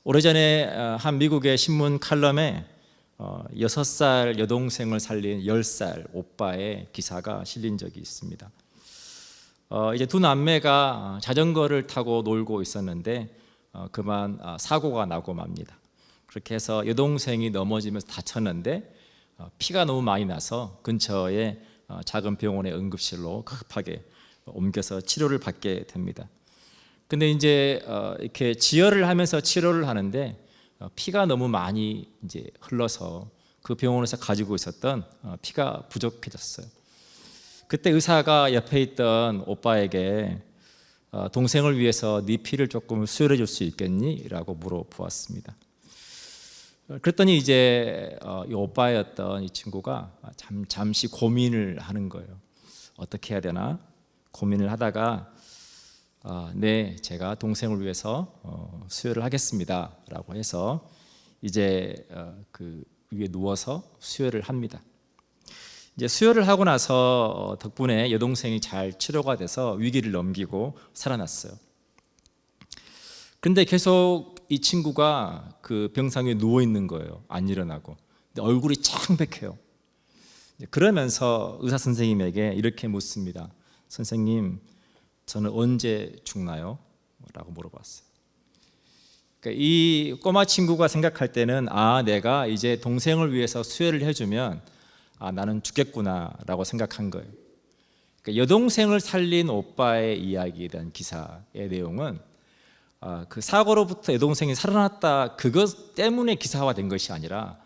오래전에 한 미국의 신문 칼럼에 6살 여동생을 살린 10살 오빠의 기사가 실린 적이 있습니다. 이제 두 남매가 자전거를 타고 놀고 있었는데 그만 사고가 나고 맙니다. 그렇게 해서 여동생이 넘어지면서 다쳤는데 피가 너무 많이 나서 근처에 작은 병원의 응급실로 급하게 옮겨서 치료를 받게 됩니다. 근데 이제 이렇게 지혈을 하면서 치료를 하는데 피가 너무 많이 이제 흘러서 그 병원에서 가지고 있었던 피가 부족해졌어요. 그때 의사가 옆에 있던 오빠에게 동생을 위해서 네 피를 조금 수혈해 줄 수 있겠니? 라고 물어보았습니다. 그랬더니 이제 이 오빠였던 이 친구가 잠시 고민을 하는 거예요. 어떻게 해야 되나 고민을 하다가 네, 제가 동생을 위해서 수혈을 하겠습니다 라고 해서 이제 그 위에 누워서 수혈을 합니다. 이제 수혈을 하고 나서 덕분에 여동생이 잘 치료가 돼서 위기를 넘기고 살아났어요. 근데 계속 이 친구가 그 병상 위에 누워 있는 거예요. 안 일어나고. 근데 얼굴이 창백해요. 그러면서 의사 선생님에게 이렇게 묻습니다. 선생님, 저는 언제 죽나요? 라고 물어봤어요. 그러니까 이 꼬마 친구가 생각할 때는 내가 이제 동생을 위해서 수혈을 해주면 나는 죽겠구나 라고 생각한 거예요. 그러니까 여동생을 살린 오빠의 이야기에 대한 기사의 내용은 그 사고로부터 여동생이 살아났다 그것 때문에 기사화된 것이 아니라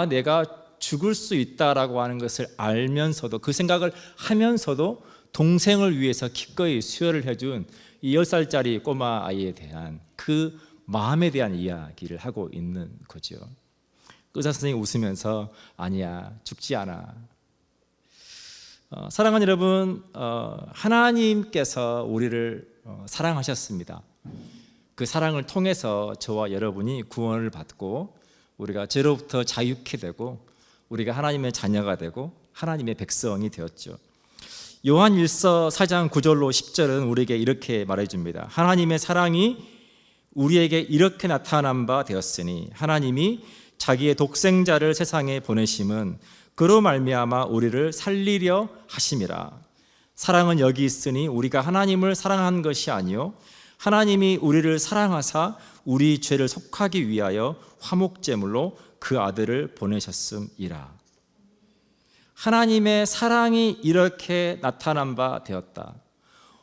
내가 죽을 수 있다라고 하는 것을 알면서도 그 생각을 하면서도 동생을 위해서 기꺼이 수혈을 해준 이 10살짜리 꼬마 아이에 대한 그 마음에 대한 이야기를 하고 있는 거죠. 의사 선생님이 웃으면서 아니야, 죽지 않아. 사랑하는 여러분, 하나님께서 우리를 사랑하셨습니다. 그 사랑을 통해서 저와 여러분이 구원을 받고 우리가 죄로부터 자유케 되고 우리가 하나님의 자녀가 되고 하나님의 백성이 되었죠. 요한 1서 4장 9절로 10절은 우리에게 이렇게 말해줍니다. 하나님의 사랑이 우리에게 이렇게 나타난 바 되었으니 하나님이 자기의 독생자를 세상에 보내심은 그로 말미암아 우리를 살리려 하심이라. 사랑은 여기 있으니 우리가 하나님을 사랑한 것이 아니요 하나님이 우리를 사랑하사 우리 죄를 속하기 위하여 화목제물로 그 아들을 보내셨음이라. 하나님의 사랑이 이렇게 나타난 바 되었다.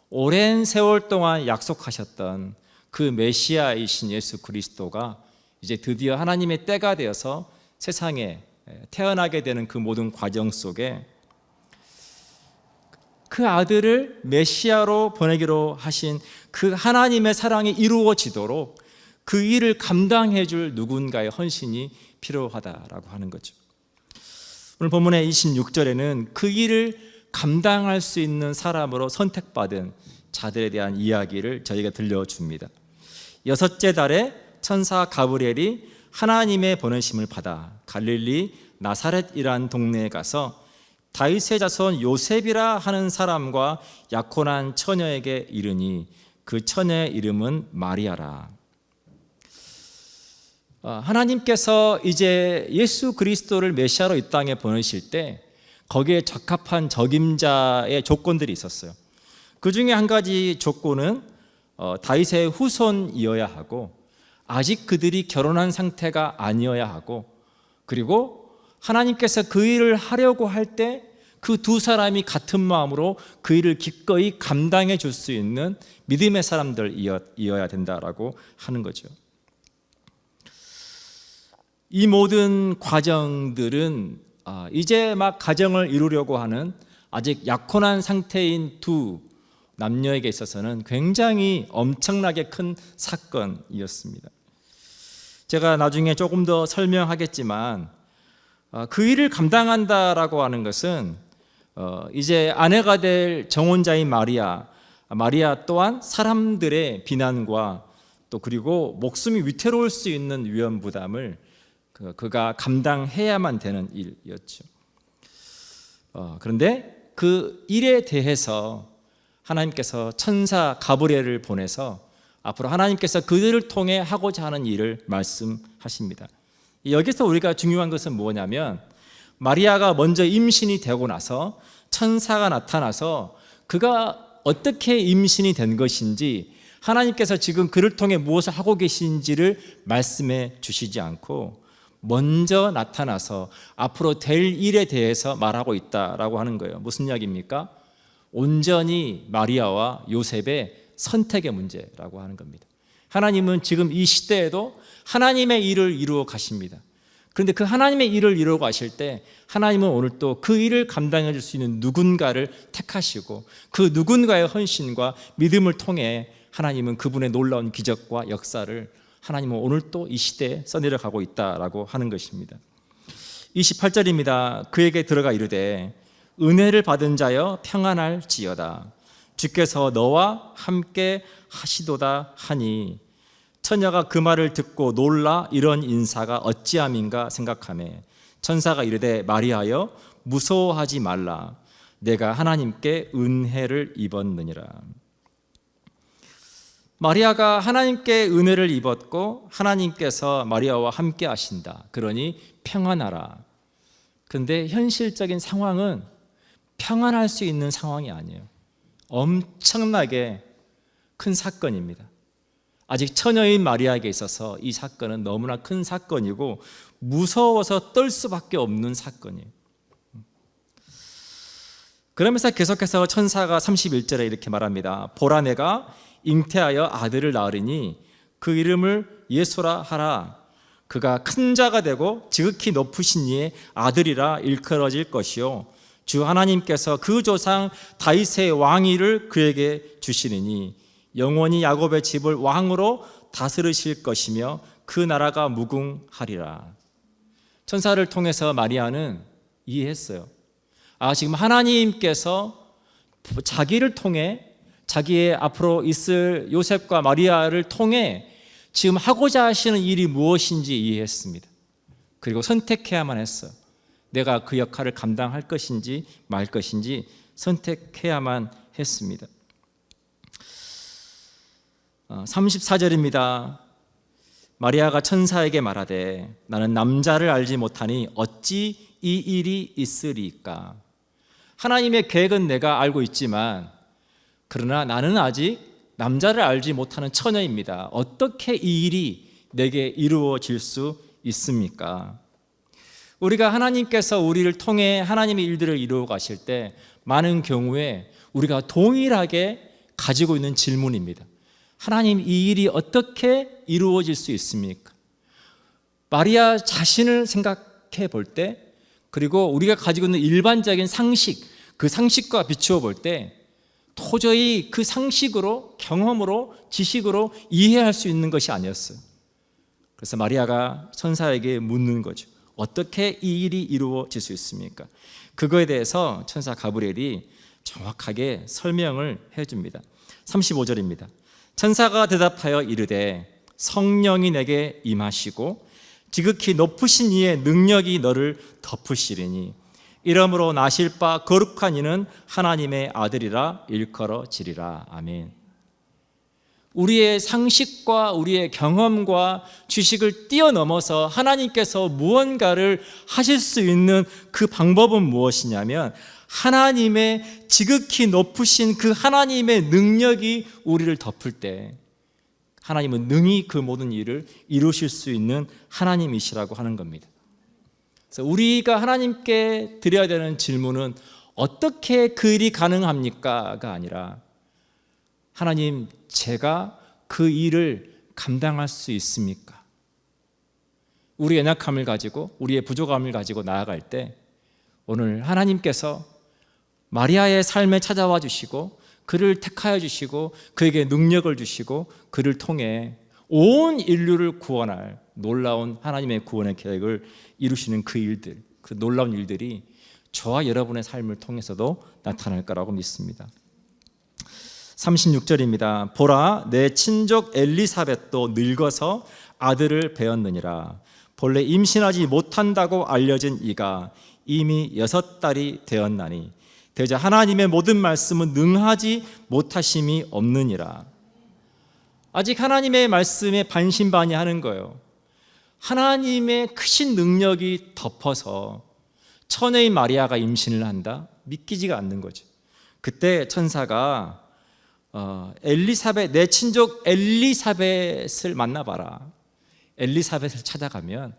오랜 세월 동안 약속하셨던 그 메시아이신 예수 그리스도가 이제 드디어 하나님의 때가 되어서 세상에 태어나게 되는 그 모든 과정 속에 그 아들을 메시아로 보내기로 하신 그 하나님의 사랑이 이루어지도록 그 일을 감당해 줄 누군가의 헌신이 필요하다라고 하는 거죠. 오늘 본문의 26절에는 그 일을 감당할 수 있는 사람으로 선택받은 자들에 대한 이야기를 저희가 들려줍니다. 6째 달에 천사 가브리엘이 하나님의 보내심을 받아 갈릴리 나사렛이란 동네에 가서 다윗의 자손 요셉이라 하는 사람과 약혼한 처녀에게 이르니 그 처녀의 이름은 마리아라. 하나님께서 이제 예수 그리스도를 메시아로 이 땅에 보내실 때 거기에 적합한 적임자의 조건들이 있었어요. 그 중에 한 가지 조건은 다윗의 후손이어야 하고 아직 그들이 결혼한 상태가 아니어야 하고 그리고 하나님께서 그 일을 하려고 할 때 그 두 사람이 같은 마음으로 그 일을 기꺼이 감당해 줄 수 있는 믿음의 사람들이어야 된다라고 하는 거죠. 이 모든 과정들은 이제 막 가정을 이루려고 하는 아직 약혼한 상태인 두 남녀에게 있어서는 굉장히 엄청나게 큰 사건이었습니다. 제가 나중에 조금 더 설명하겠지만 그 일을 감당한다라고 하는 것은 이제 아내가 될 정혼자인 마리아 또한 사람들의 비난과 또 그리고 목숨이 위태로울 수 있는 위험 부담을 그가 감당해야만 되는 일이었죠. 그런데 그 일에 대해서 하나님께서 천사 가브리엘을 보내서 앞으로 하나님께서 그들을 통해 하고자 하는 일을 말씀하십니다. 여기서 우리가 중요한 것은 뭐냐면 마리아가 먼저 임신이 되고 나서 천사가 나타나서 그가 어떻게 임신이 된 것인지, 하나님께서 지금 그를 통해 무엇을 하고 계신지를 말씀해 주시지 않고 먼저 나타나서 앞으로 될 일에 대해서 말하고 있다라고 하는 거예요. 무슨 이야기입니까? 온전히 마리아와 요셉의 선택의 문제라고 하는 겁니다. 하나님은 지금 이 시대에도 하나님의 일을 이루어 가십니다. 그런데 그 하나님의 일을 이루어 가실 때 하나님은 오늘 또 그 일을 감당해 줄 수 있는 누군가를 택하시고 그 누군가의 헌신과 믿음을 통해 하나님은 그분의 놀라운 기적과 역사를 하나님은 오늘 또 이 시대에 써내려가고 있다라고 하는 것입니다. 28절입니다. 그에게 들어가 이르되 은혜를 받은 자여 평안할지어다. 주께서 너와 함께 하시도다 하니, 처녀가 그 말을 듣고 놀라 이런 인사가 어찌함인가 생각하매 천사가 이르되 마리아여 무서워하지 말라. 내가 하나님께 은혜를 입었느니라. 마리아가 하나님께 은혜를 입었고 하나님께서 마리아와 함께 하신다. 그러니 평안하라. 그런데 현실적인 상황은 평안할 수 있는 상황이 아니에요. 엄청나게 큰 사건입니다. 아직 처녀인 마리아에게 있어서 이 사건은 너무나 큰 사건이고 무서워서 떨 수밖에 없는 사건이에요. 그러면서 계속해서 천사가 31절에 이렇게 말합니다. 보라, 내가 잉태하여 아들을 낳으리니 그 이름을 예수라 하라. 그가 큰 자가 되고 지극히 높으신 이의 아들이라 일컬어질 것이요 주 하나님께서 그 조상 다윗의 왕위를 그에게 주시리니 영원히 야곱의 집을 왕으로 다스리실 것이며 그 나라가 무궁하리라. 천사를 통해서 마리아는 이해했어요. 지금 하나님께서 자기를 통해, 자기의 앞으로 있을 요셉과 마리아를 통해 지금 하고자 하시는 일이 무엇인지 이해했습니다. 그리고 선택해야만 했어요. 내가 그 역할을 감당할 것인지 말 것인지 선택해야만 했습니다. 34절입니다. 마리아가 천사에게 말하되 나는 남자를 알지 못하니 어찌 이 일이 있으리까. 하나님의 계획은 내가 알고 있지만 그러나 나는 아직 남자를 알지 못하는 처녀입니다. 어떻게 이 일이 내게 이루어질 수 있습니까? 우리가 하나님께서 우리를 통해 하나님의 일들을 이루어 가실 때 많은 경우에 우리가 동일하게 가지고 있는 질문입니다. 하나님, 이 일이 어떻게 이루어질 수 있습니까? 마리아 자신을 생각해 볼 때, 그리고 우리가 가지고 있는 일반적인 상식, 그 상식과 비추어 볼 때 도저히 그 상식으로, 경험으로, 지식으로 이해할 수 있는 것이 아니었어요. 그래서 마리아가 천사에게 묻는 거죠. 어떻게 이 일이 이루어질 수 있습니까? 그거에 대해서 천사 가브리엘이 정확하게 설명을 해줍니다. 35절입니다. 천사가 대답하여 이르되 성령이 내게 임하시고 지극히 높으신 이의 능력이 너를 덮으시리니 이러므로 나실 바 거룩한 이는 하나님의 아들이라 일컬어지리라. 아멘. 우리의 상식과 우리의 경험과 지식을 뛰어넘어서 하나님께서 무언가를 하실 수 있는 그 방법은 무엇이냐면 하나님의 지극히 높으신 그 하나님의 능력이 우리를 덮을 때 하나님은 능히 그 모든 일을 이루실 수 있는 하나님이시라고 하는 겁니다. 그래서 우리가 하나님께 드려야 되는 질문은 어떻게 그 일이 가능합니까?가 아니라 하나님, 제가 그 일을 감당할 수 있습니까? 우리의 연약함을 가지고 우리의 부족함을 가지고 나아갈 때 오늘 하나님께서 마리아의 삶에 찾아와 주시고 그를 택하여 주시고 그에게 능력을 주시고 그를 통해 온 인류를 구원할 놀라운 하나님의 구원의 계획을 이루시는 그 일들, 그 놀라운 일들이 저와 여러분의 삶을 통해서도 나타날 거라고 믿습니다. 36절입니다. 보라, 내 친족 엘리사벳도 늙어서 아들을 배었느니라. 본래 임신하지 못한다고 알려진 이가 이미 6달이 되었나니 대저 하나님의 모든 말씀은 능하지 못하심이 없느니라. 아직 하나님의 말씀에 반신반의하는 거예요. 하나님의 크신 능력이 덮어서 처녀인 마리아가 임신을 한다? 믿기지가 않는 거죠. 그때 천사가 엘리사벳, 내 친족 엘리사벳을 만나봐라. 엘리사벳을 찾아가면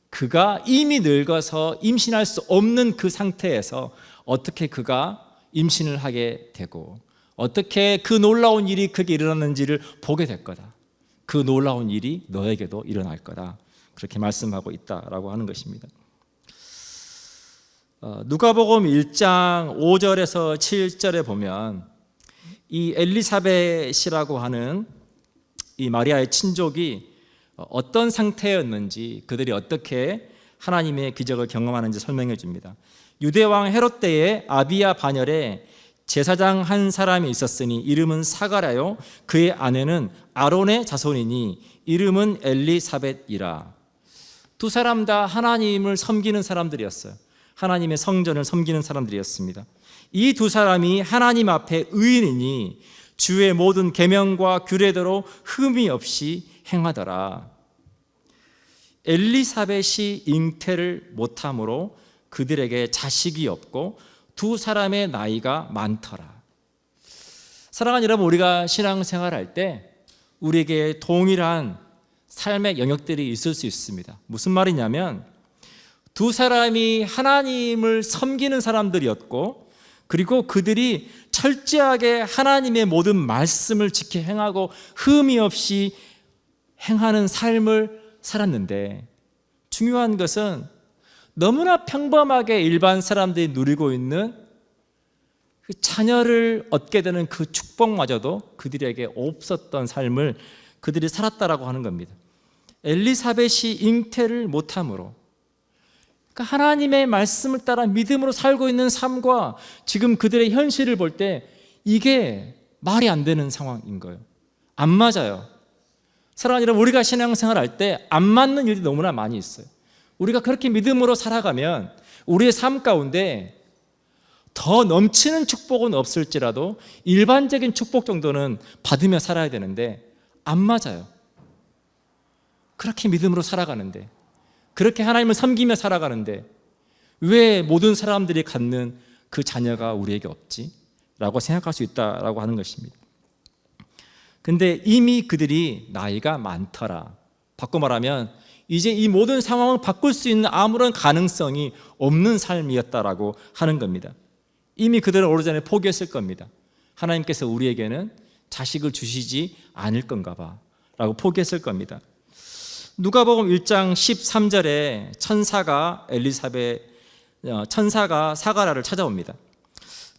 그가 이미 늙어서 임신할 수 없는 그 상태에서 어떻게 그가 임신을 하게 되고 어떻게 그 놀라운 일이 그게 일어났는지를 보게 될 거다. 그 놀라운 일이 너에게도 일어날 거다. 그렇게 말씀하고 있다라고 하는 것입니다. 누가복음 1장 5절에서 7절에 보면 이 엘리사벳이라고 하는 이 마리아의 친족이 어떤 상태였는지, 그들이 어떻게 하나님의 기적을 경험하는지 설명해 줍니다. 유대왕 헤롯 때에 아비야 반열에 제사장 한 사람이 있었으니 이름은 사가랴요, 그의 아내는 아론의 자손이니 이름은 엘리사벳이라. 두 사람 다 하나님을 섬기는 사람들이었어요. 하나님의 성전을 섬기는 사람들이었습니다. 이 두 사람이 하나님 앞에 의인이니 주의 모든 계명과 규례대로 흠이 없이 행하더라. 엘리사벳이 잉태를 못함으로 그들에게 자식이 없고 두 사람의 나이가 많더라. 사랑하는 여러분, 우리가 신앙생활할 때 우리에게 동일한 삶의 영역들이 있을 수 있습니다. 무슨 말이냐면 두 사람이 하나님을 섬기는 사람들이었고, 그리고 그들이 철저하게 하나님의 모든 말씀을 지켜 행하고 흠이 없이 행하는 삶을 살았는데, 중요한 것은 너무나 평범하게 일반 사람들이 누리고 있는 그 자녀를 얻게 되는 그 축복마저도 그들에게 없었던 삶을 그들이 살았다라고 하는 겁니다. 엘리사벳이 잉태를 못함으로, 그러니까 하나님의 말씀을 따라 믿음으로 살고 있는 삶과 지금 그들의 현실을 볼 때 이게 말이 안 되는 상황인 거예요. 안 맞아요. 사랑하는 여러분, 우리가 신앙생활 할 때 안 맞는 일이 너무나 많이 있어요. 우리가 그렇게 믿음으로 살아가면 우리의 삶 가운데 더 넘치는 축복은 없을지라도 일반적인 축복 정도는 받으며 살아야 되는데 안 맞아요. 그렇게 믿음으로 살아가는데, 그렇게 하나님을 섬기며 살아가는데 왜 모든 사람들이 갖는 그 자녀가 우리에게 없지? 라고 생각할 수 있다라고 하는 것입니다. 근데 이미 그들이 나이가 많더라. 바꿔 말하면 이제 이 모든 상황을 바꿀 수 있는 아무런 가능성이 없는 삶이었다라고 하는 겁니다. 이미 그들은 오래전에 포기했을 겁니다. 하나님께서 우리에게는 자식을 주시지 않을 건가 봐 라고 포기했을 겁니다. 누가복음 1장 13절에 천사가 사가랴를 찾아옵니다.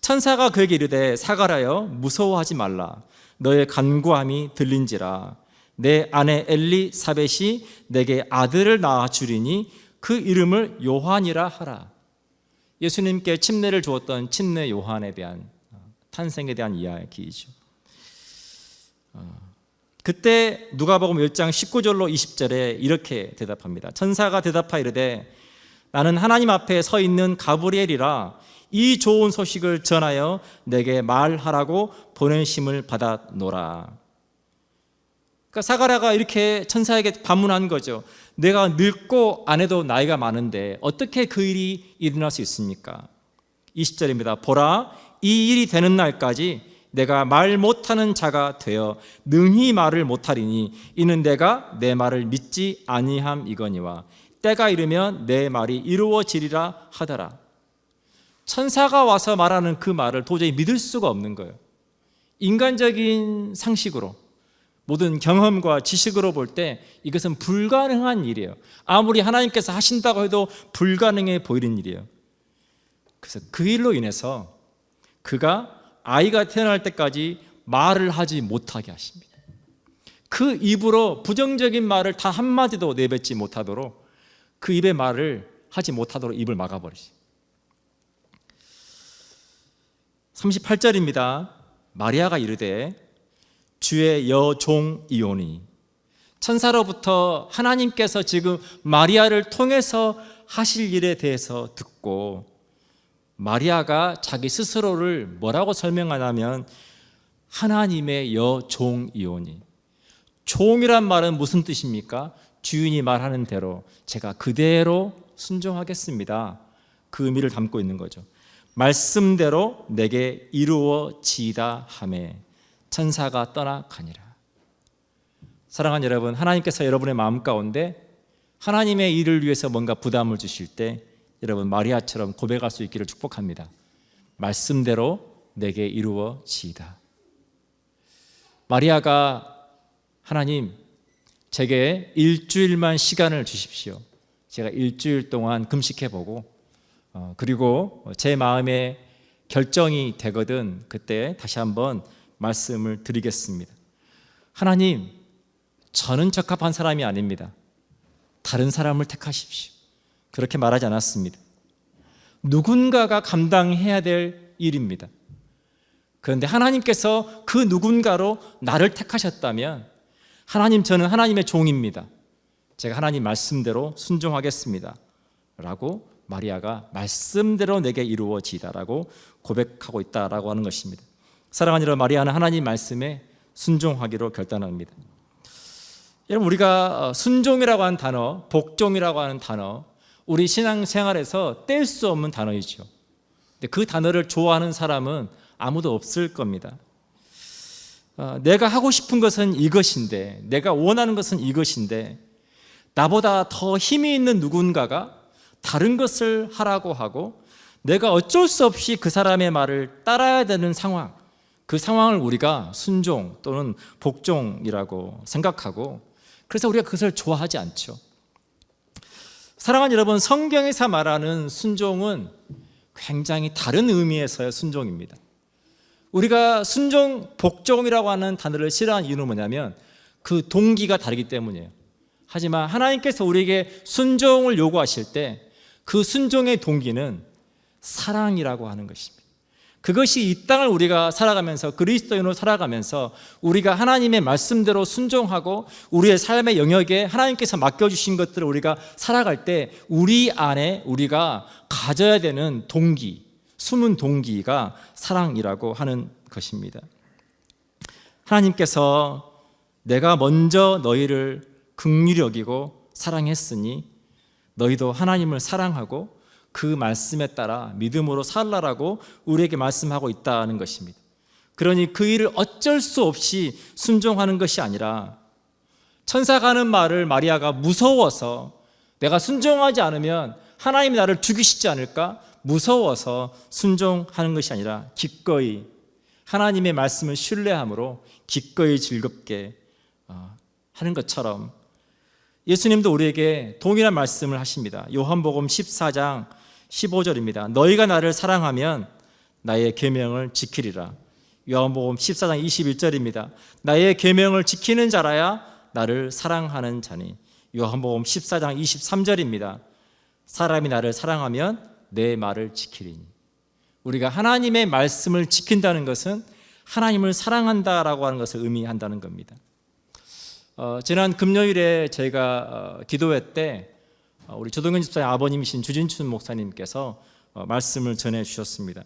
천사가 그에게 이르되 사가랴여 무서워하지 말라. 너의 간구함이 들린지라. 내 아내 엘리사벳이 내게 아들을 낳아 주리니 그 이름을 요한이라 하라. 예수님께 침례를 주었던 침례 요한에 대한 탄생에 대한 이야기이죠. 그때 누가복음 1장 19절로 20절에 이렇게 대답합니다. 천사가 대답하여 이르되 나는 하나님 앞에 서 있는 가브리엘이라. 이 좋은 소식을 전하여 내게 말하라고 보내심을 받았노라. 그러니까 사가랴가 이렇게 천사에게 반문한 거죠. 내가 늙고 아내도 나이가 많은데 어떻게 그 일이 일어날 수 있습니까? 20절입니다. 보라, 이 일이 되는 날까지 내가 말 못하는 자가 되어 능히 말을 못하리니 이는 내가 내 말을 믿지 아니함이거니와 때가 이르면 내 말이 이루어지리라 하더라. 천사가 와서 말하는 그 말을 도저히 믿을 수가 없는 거예요. 인간적인 상식으로, 모든 경험과 지식으로 볼 때 이것은 불가능한 일이에요. 아무리 하나님께서 하신다고 해도 불가능해 보이는 일이에요. 그래서 그 일로 인해서 그가 아이가 태어날 때까지 말을 하지 못하게 하십니다. 그 입으로 부정적인 말을 단 한마디도 내뱉지 못하도록, 그 입의 말을 하지 못하도록 입을 막아버리죠. 38절입니다. 마리아가 이르되 주의 여종이오니. 천사로부터 하나님께서 지금 마리아를 통해서 하실 일에 대해서 듣고 마리아가 자기 스스로를 뭐라고 설명하냐면 하나님의 여종이오니. 종이란 말은 무슨 뜻입니까? 주인이 말하는 대로 제가 그대로 순종하겠습니다. 그 의미를 담고 있는 거죠. 말씀대로 내게 이루어지이다 하매 천사가 떠나가니라. 사랑하는 여러분, 하나님께서 여러분의 마음 가운데 하나님의 일을 위해서 뭔가 부담을 주실 때 여러분 마리아처럼 고백할 수 있기를 축복합니다. 말씀대로 내게 이루어지이다. 마리아가 하나님, 제게 일주일만 시간을 주십시오. 제가 일주일 동안 금식해보고 그리고 제 마음에 결정이 되거든 그때 다시 한번 말씀을 드리겠습니다. 하나님, 저는 적합한 사람이 아닙니다. 다른 사람을 택하십시오. 그렇게 말하지 않았습니다. 누군가가 감당해야 될 일입니다. 그런데 하나님께서 그 누군가로 나를 택하셨다면 하나님, 저는 하나님의 종입니다. 제가 하나님 말씀대로 순종하겠습니다 라고 마리아가 말씀대로 내게 이루어지다라고 고백하고 있다라고 하는 것입니다. 사랑하는 여러분, 마리아는 하나님 말씀에 순종하기로 결단합니다. 여러분, 우리가 순종이라고 하는 단어, 복종이라고 하는 단어, 우리 신앙생활에서 뗄 수 없는 단어이죠. 근데 그 단어를 좋아하는 사람은 아무도 없을 겁니다. 내가 하고 싶은 것은 이것인데, 내가 원하는 것은 이것인데, 나보다 더 힘이 있는 누군가가 다른 것을 하라고 하고 내가 어쩔 수 없이 그 사람의 말을 따라야 되는 상황, 그 상황을 우리가 순종 또는 복종이라고 생각하고, 그래서 우리가 그것을 좋아하지 않죠. 사랑하는 여러분, 성경에서 말하는 순종은 굉장히 다른 의미에서의 순종입니다. 우리가 순종, 복종이라고 하는 단어를 싫어하는 이유는 뭐냐면 그 동기가 다르기 때문이에요. 하지만 하나님께서 우리에게 순종을 요구하실 때 그 순종의 동기는 사랑이라고 하는 것입니다. 그것이 이 땅을 우리가 살아가면서, 그리스도인으로 살아가면서 우리가 하나님의 말씀대로 순종하고 우리의 삶의 영역에 하나님께서 맡겨주신 것들을 우리가 살아갈 때 우리 안에 우리가 가져야 되는 동기, 숨은 동기가 사랑이라고 하는 것입니다. 하나님께서 내가 먼저 너희를 긍휼히 여기고 사랑했으니 너희도 하나님을 사랑하고 그 말씀에 따라 믿음으로 살라라고 우리에게 말씀하고 있다는 것입니다. 그러니 그 일을 어쩔 수 없이 순종하는 것이 아니라 천사가 하는 말을 마리아가 무서워서 내가 순종하지 않으면 하나님이 나를 죽이시지 않을까 무서워서 순종하는 것이 아니라 기꺼이 하나님의 말씀을 신뢰함으로 기꺼이 즐겁게 하는 것처럼 예수님도 우리에게 동일한 말씀을 하십니다. 요한복음 14장 15절입니다. 너희가 나를 사랑하면 나의 계명을 지키리라. 요한복음 14장 21절입니다. 나의 계명을 지키는 자라야 나를 사랑하는 자니. 요한복음 14장 23절입니다. 사람이 나를 사랑하면 내 말을 지키리니. 우리가 하나님의 말씀을 지킨다는 것은 하나님을 사랑한다라고 하는 것을 의미한다는 겁니다. 지난 금요일에 제가 기도회 때 우리 조동현 집사의 아버님이신 주진춘 목사님께서 말씀을 전해 주셨습니다.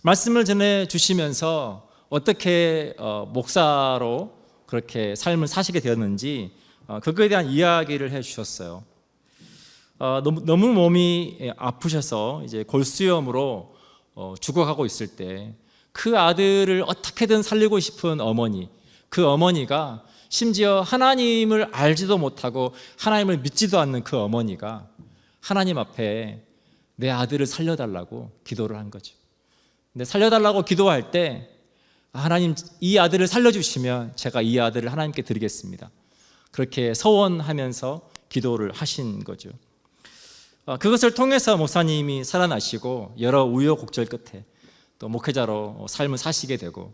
말씀을 전해 주시면서 어떻게 목사로 그렇게 삶을 사시게 되었는지 그거에 대한 이야기를 해 주셨어요. 너무 몸이 아프셔서 이제 골수염으로 죽어가고 있을 때 그 아들을 어떻게든 살리고 싶은 어머니, 그 어머니가 심지어 하나님을 알지도 못하고 하나님을 믿지도 않는 그 어머니가 하나님 앞에 내 아들을 살려달라고 기도를 한 거죠. 근데 살려달라고 기도할 때 하나님, 이 아들을 살려주시면 제가 이 아들을 하나님께 드리겠습니다. 그렇게 서원하면서 기도를 하신 거죠. 그것을 통해서 목사님이 살아나시고 여러 우여곡절 끝에 또 목회자로 삶을 사시게 되고,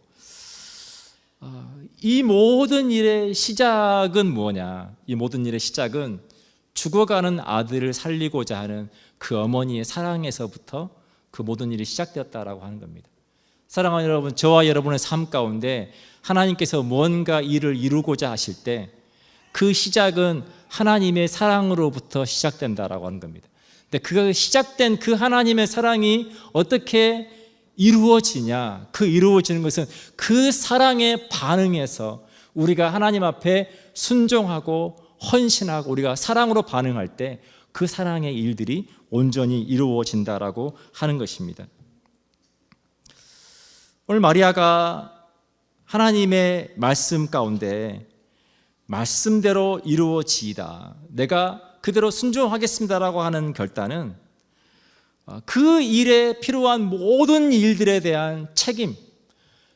이 모든 일의 시작은 뭐냐? 이 모든 일의 시작은 죽어가는 아들을 살리고자 하는 그 어머니의 사랑에서부터 그 모든 일이 시작되었다라고 하는 겁니다. 사랑하는 여러분, 저와 여러분의 삶 가운데 하나님께서 무언가 일을 이루고자 하실 때 그 시작은 하나님의 사랑으로부터 시작된다라고 하는 겁니다. 근데 그 시작된 그 하나님의 사랑이 어떻게 이루어지냐? 그 이루어지는 것은 그 사랑에 반응해서 우리가 하나님 앞에 순종하고 헌신하고 우리가 사랑으로 반응할 때 그 사랑의 일들이 온전히 이루어진다라고 하는 것입니다. 오늘 마리아가 하나님의 말씀 가운데 말씀대로 이루어지이다, 내가 그대로 순종하겠습니다라고 하는 결단은 그 일에 필요한 모든 일들에 대한 책임,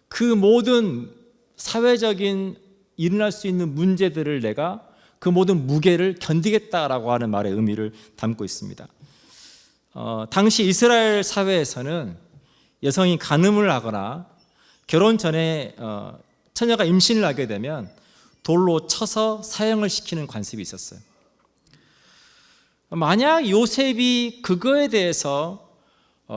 그 모든 사회적인 일어날 수 있는 문제들을 내가 그 모든 무게를 견디겠다라고 하는 말의 의미를 담고 있습니다. 당시 이스라엘 사회에서는 여성이 간음을 하거나 결혼 전에 처녀가 임신을 하게 되면 돌로 쳐서 사형을 시키는 관습이 있었어요. 만약 요셉이 그거에 대해서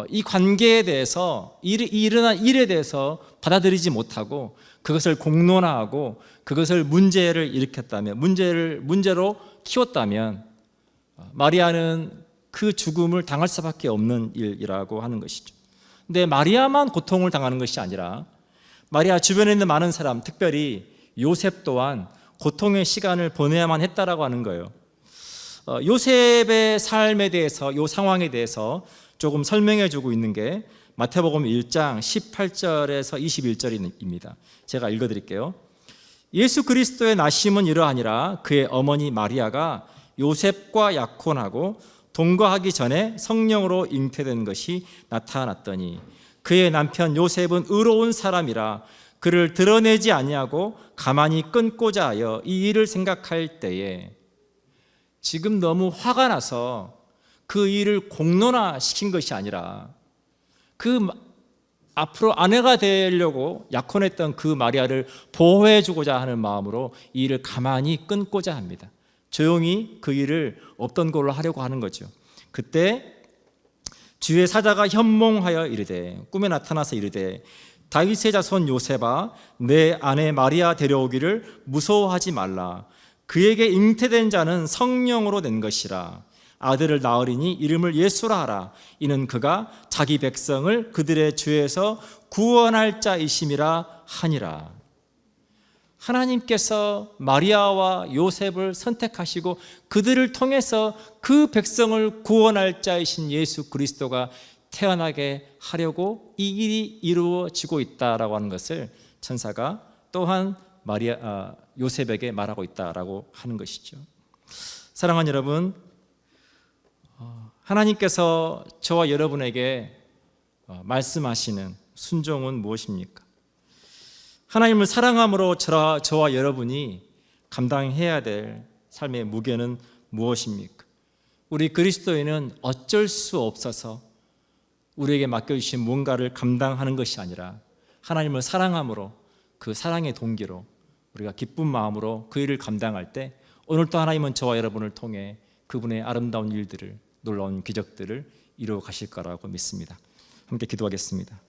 이 관계에 대해서 일어난 일에 대해서 받아들이지 못하고 그것을 공론화하고 그것을 문제를 일으켰다면, 문제로 키웠다면 마리아는 그 죽음을 당할 수밖에 없는 일이라고 하는 것이죠. 근데 마리아만 고통을 당하는 것이 아니라 마리아 주변에 있는 많은 사람, 특별히 요셉 또한 고통의 시간을 보내야만 했다라고 하는 거예요. 요셉의 삶에 대해서, 이 상황에 대해서 조금 설명해 주고 있는 게 마태복음 1장 18절에서 21절입니다. 제가 읽어드릴게요. 예수 그리스도의 나심은 이러하니라. 그의 어머니 마리아가 요셉과 약혼하고 동거하기 전에 성령으로 잉태된 것이 나타났더니 그의 남편 요셉은 의로운 사람이라 그를 드러내지 아니하고 가만히 끊고자 하여 이 일을 생각할 때에, 지금 너무 화가 나서 그 일을 공론화시킨 것이 아니라 그 앞으로 아내가 되려고 약혼했던 그 마리아를 보호해 주고자 하는 마음으로 이 일을 가만히 끊고자 합니다. 조용히 그 일을 없던 걸로 하려고 하는 거죠. 그때 주의 사자가 현몽하여 이르되, 꿈에 나타나서 이르되, 다윗의 자손 요셉아, 내 아내 마리아 데려오기를 무서워하지 말라. 그에게 잉태된 자는 성령으로 된 것이라. 아들을 낳으리니 이름을 예수라 하라. 이는 그가 자기 백성을 그들의 죄에서 구원할 자이심이라 하니라. 하나님께서 마리아와 요셉을 선택하시고 그들을 통해서 그 백성을 구원할 자이신 예수 그리스도가 태어나게 하려고 이 일이 이루어지고 있다라고 하는 것을 천사가 또한 요셉에게 말하고 있다라고 하는 것이죠. 사랑하는 여러분, 하나님께서 저와 여러분에게 말씀하시는 순종은 무엇입니까? 하나님을 사랑함으로 저와 여러분이 감당해야 될 삶의 무게는 무엇입니까? 우리 그리스도인은 어쩔 수 없어서 우리에게 맡겨주신 무언가를 감당하는 것이 아니라 하나님을 사랑함으로, 그 사랑의 동기로 우리가 기쁜 마음으로 그 일을 감당할 때 오늘도 하나님은 저와 여러분을 통해 그분의 아름다운 일들을, 놀라운 기적들을 이루어 가실 거라고 믿습니다. 함께 기도하겠습니다.